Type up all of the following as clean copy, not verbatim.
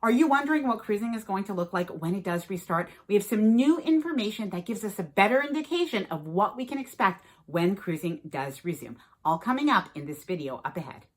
Are you wondering what cruising is going to look like when it does restart? We have some new information that gives us a better indication of what we can expect when cruising does resume. All coming up in this video up ahead.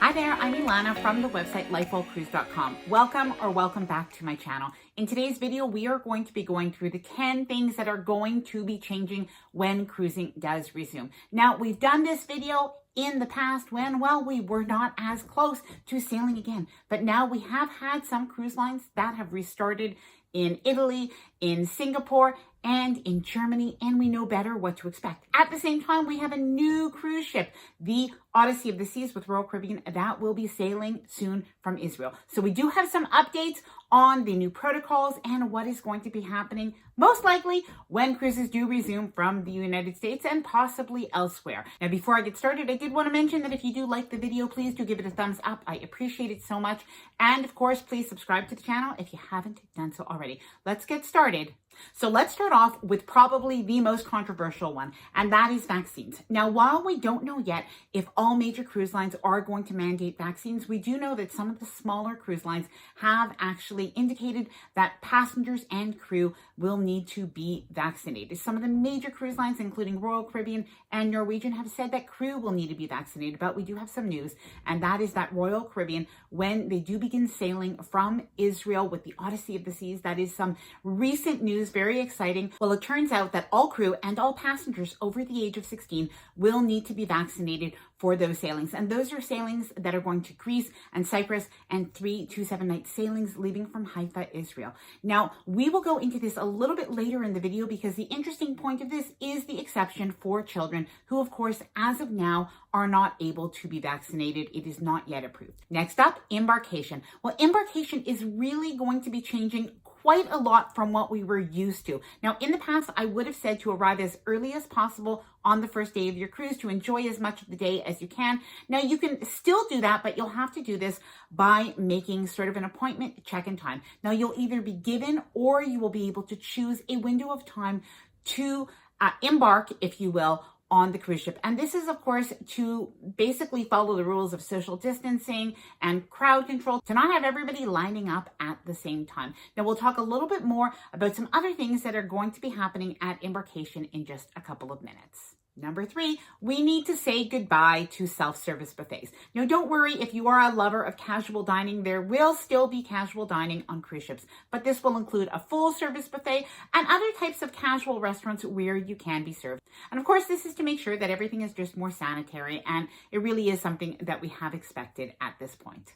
Hi there, I'm Ilana from the website lifewellcruise.com. Welcome back to my channel. In today's video, we are going to be going through the 10 things that are going to be changing when cruising does resume. Now, we've done this video in the past when, well, we were not as close to sailing again. But now we have had some cruise lines that have restarted in Italy, in Singapore, and in Germany, and we know better what to expect. At the same time, we have a new cruise ship, the Odyssey of the Seas with Royal Caribbean, that will be sailing soon from Israel. So we do have some updates on the new protocols and what is going to be happening, most likely when cruises do resume from the United States and possibly elsewhere. Now, before I get started, I did want to mention that if you do like the video, please do give it a thumbs up. I appreciate it so much. And of course, please subscribe to the channel if you haven't done so already. Let's get started. So let's start off with probably the most controversial one, and that is vaccines. Now, while we don't know yet if all major cruise lines are going to mandate vaccines, we do know that some of the smaller cruise lines have actually indicated that passengers and crew will need to be vaccinated. Some of the major cruise lines, including Royal Caribbean and Norwegian, have said that crew will need to be vaccinated, but we do have some news, and that is that Royal Caribbean, when they do begin sailing from Israel with the Odyssey of the Seas, that is some recent news, very exciting. Well, it turns out that all crew and all passengers over the age of 16 will need to be vaccinated for those sailings. And those are sailings that are going to Greece and Cyprus, and 3 to 7 night sailings leaving from Haifa, Israel. Now, we will go into this a little bit later in the video because the interesting point of this is the exception for children who, of course, as of now, are not able to be vaccinated. It is not yet approved. Next up, embarkation. Well, embarkation is really going to be changing quite a lot from what we were used to. Now, in the past, I would have said to arrive as early as possible on the first day of your cruise to enjoy as much of the day as you can. Now, you can still do that, but you'll have to do this by making sort of an appointment check-in time. Now, you'll either be given or you will be able to choose a window of time to embark, if you will, on the cruise ship. And this is, of course, to basically follow the rules of social distancing and crowd control, to not have everybody lining up at the same time. Now, we'll talk a little bit more about some other things that are going to be happening at embarkation in just a couple of minutes. Number 3, we need to say goodbye to self-service buffets. Now, don't worry if you are a lover of casual dining, there will still be casual dining on cruise ships, but this will include a full-service buffet and other types of casual restaurants where you can be served. And of course, this is to make sure that everything is just more sanitary, and it really is something that we have expected at this point.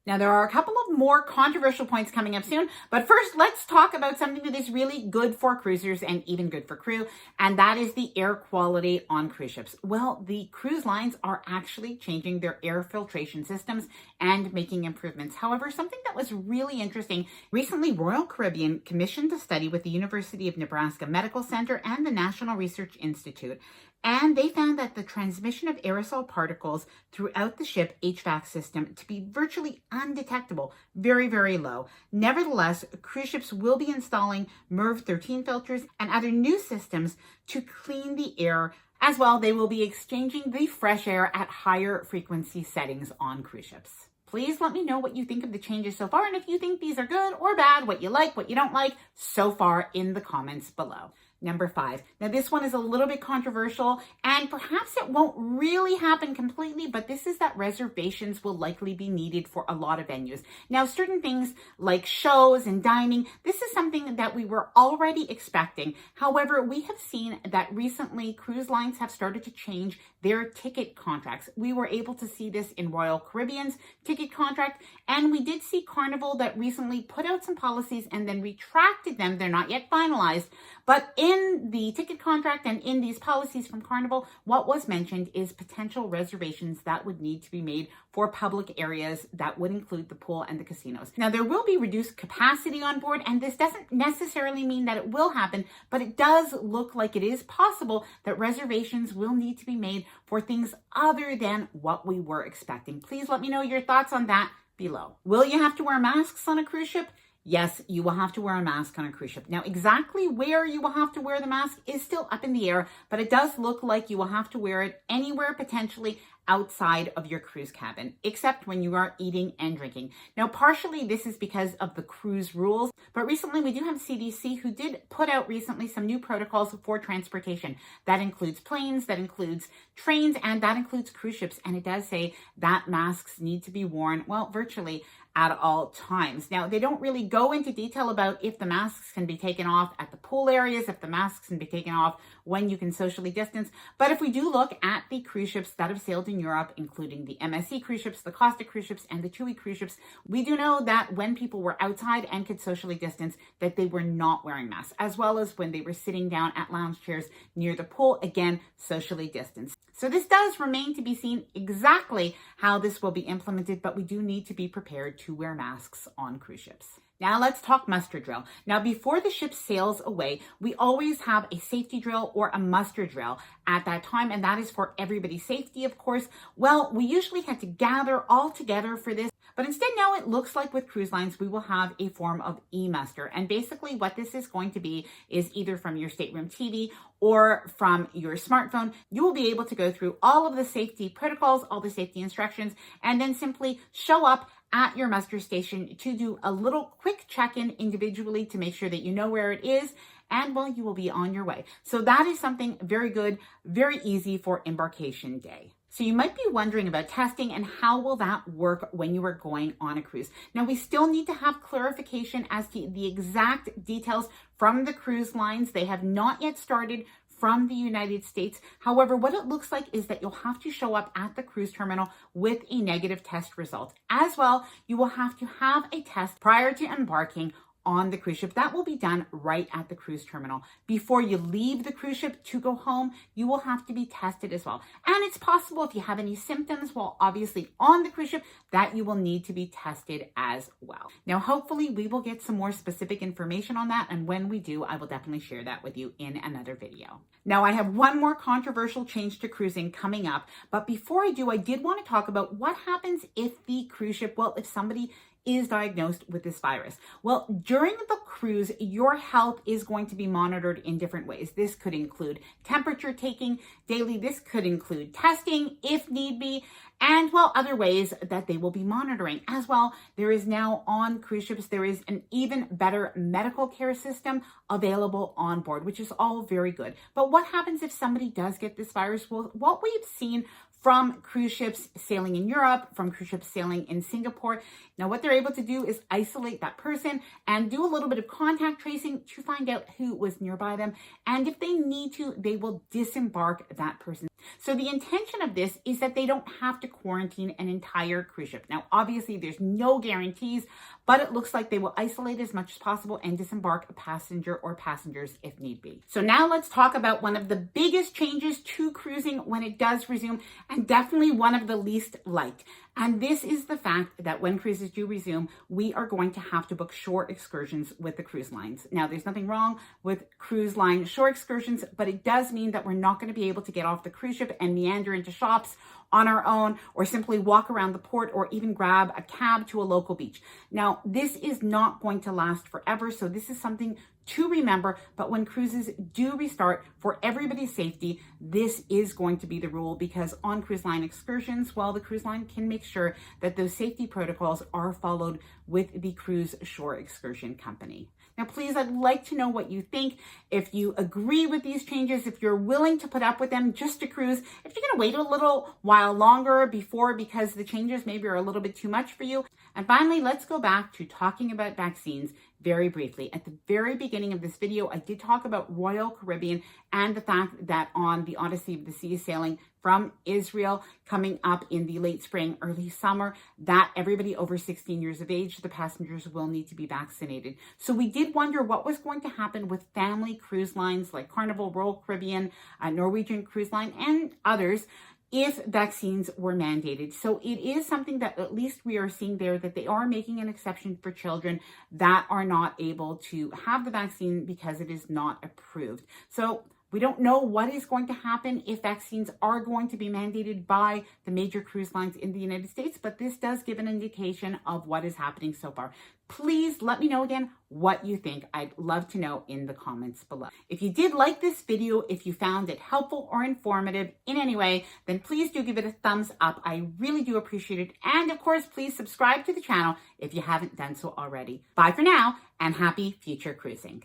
Now, there are a couple of more controversial points coming up soon, but first, let's talk about something that is really good for cruisers and even good for crew, and that is the air quality on cruise ships. Well, the cruise lines are actually changing their air filtration systems and making improvements. However, something that was really interesting, recently Royal Caribbean commissioned a study with the University of Nebraska Medical Center and the National Research Institute, and they found that the transmission of aerosol particles throughout the ship HVAC system to be virtually undetectable, very, very low. Nevertheless, cruise ships will be installing MERV 13 filters and other new systems to clean the air. As well, they will be exchanging the fresh air at higher frequency settings on cruise ships. Please let me know what you think of the changes so far, and if you think these are good or bad, what you like, what you don't like so far in the comments below. Number 5. Now, this one is a little bit controversial, and perhaps it won't really happen completely, but this is that reservations will likely be needed for a lot of venues. Now, certain things like shows and dining, this is something that we were already expecting. However, we have seen that recently cruise lines have started to change their ticket contracts. We were able to see this in Royal Caribbean's ticket contract, and we did see Carnival that recently put out some policies and then retracted them. They're not yet finalized, but in the ticket contract and in these policies from Carnival, what was mentioned is potential reservations that would need to be made for public areas that would include the pool and the casinos. Now, there will be reduced capacity on board, and this doesn't necessarily mean that it will happen, but it does look like it is possible that reservations will need to be made for things other than what we were expecting. Please let me know your thoughts on that below. Will you have to wear masks on a cruise ship? Yes, you will have to wear a mask on a cruise ship. Now, exactly where you will have to wear the mask is still up in the air, but it does look like you will have to wear it anywhere potentially outside of your cruise cabin, except when you are eating and drinking. Now, partially this is because of the cruise rules, but recently we do have CDC who did put out recently some new protocols for transportation. That includes planes, that includes trains, and that includes cruise ships. And it does say that masks need to be worn, well, virtually at all times. Now, they don't really go into detail about if the masks can be taken off at the pool areas, if the masks can be taken off when you can socially distance. But if we do look at the cruise ships that have sailed in Europe, including the MSC cruise ships, the Costa cruise ships, and the TUI cruise ships, we do know that when people were outside and could socially distance, that they were not wearing masks, as well as when they were sitting down at lounge chairs near the pool, again, socially distanced. So this does remain to be seen exactly how this will be implemented, but we do need to be prepared to wear masks on cruise ships. Now let's talk muster drill. Now, before the ship sails away, we always have a safety drill or a muster drill at that time, and that is for everybody's safety, of course. Well, we usually had to gather all together for this, but instead now it looks like with cruise lines, we will have a form of e-muster. And basically what this is going to be is either from your stateroom TV or from your smartphone. You will be able to go through all of the safety protocols, all the safety instructions, and then simply show up at your muster station to do a little quick check-in individually to make sure that you know where it is, and well, you will be on your way. So that is something very good, very easy for embarkation day. So you might be wondering about testing and how will that work when you are going on a cruise. Now, we still need to have clarification as to the exact details from the cruise lines. They have not yet started from the United States. However, what it looks like is that you'll have to show up at the cruise terminal with a negative test result. As well, you will have to have a test prior to embarking on the cruise ship. That will be done right at the cruise terminal. Before you leave the cruise ship to go home, you will have to be tested as well. And it's possible if you have any symptoms while obviously on the cruise ship that you will need to be tested as well. Now, hopefully we will get some more specific information on that. And when we do, I will definitely share that with you in another video. Now, I have one more controversial change to cruising coming up. But before I do, I did want to talk about what happens if the cruise ship, well, if somebody is diagnosed with this virus. Well, during the cruise, your health is going to be monitored in different ways. This could include temperature taking daily. This could include testing if need be, and well, other ways that they will be monitoring as well. There is now on cruise ships, there is an even better medical care system available on board, which is all very good. But what happens if somebody does get this virus? Well, what we've seen from cruise ships sailing in Europe, from cruise ships sailing in Singapore. Now, what they're able to do is isolate that person and do a little bit of contact tracing to find out who was nearby them. And if they need to, they will disembark that person. So the intention of this is that they don't have to quarantine an entire cruise ship. Now, obviously, there's no guarantees, but it looks like they will isolate as much as possible and disembark a passenger or passengers if need be. So now let's talk about one of the biggest changes to cruising when it does resume, and definitely one of the least liked. And this is the fact that when cruises do resume, we are going to have to book shore excursions with the cruise lines. Now, there's nothing wrong with cruise line shore excursions, but it does mean that we're not going to be able to get off the cruise ship and meander into shops on our own, or simply walk around the port, or even grab a cab to a local beach. Now, this is not going to last forever, so this is something to remember. But when cruises do restart, for everybody's safety, this is going to be the rule, because on cruise line excursions, well, the cruise line can make sure that those safety protocols are followed with the cruise shore excursion company. Now, please, I'd like to know what you think. If you agree with these changes, if you're willing to put up with them just to cruise, if you're going to wait a little while longer before because the changes maybe are a little bit too much for you. And finally, let's go back to talking about vaccines very briefly. At the very beginning of this video, I did talk about Royal Caribbean and the fact that on the Odyssey of the Seas sailing from Israel coming up in the late spring, early summer, that everybody over 16 years of age, the passengers will need to be vaccinated. So we did wonder what was going to happen with family cruise lines like Carnival, Royal Caribbean, Norwegian Cruise Line, and others if vaccines were mandated. So it is something that at least we are seeing there, that they are making an exception for children that are not able to have the vaccine because it is not approved. So We don't know what is going to happen if vaccines are going to be mandated by the major cruise lines in the United States, but this does give an indication of what is happening so far. Please let me know again what you think. I'd love to know in the comments below. If you did like this video, if you found it helpful or informative in any way, then please do give it a thumbs up. I really do appreciate it. And of course, please subscribe to the channel if you haven't done so already. Bye for now, and happy future cruising.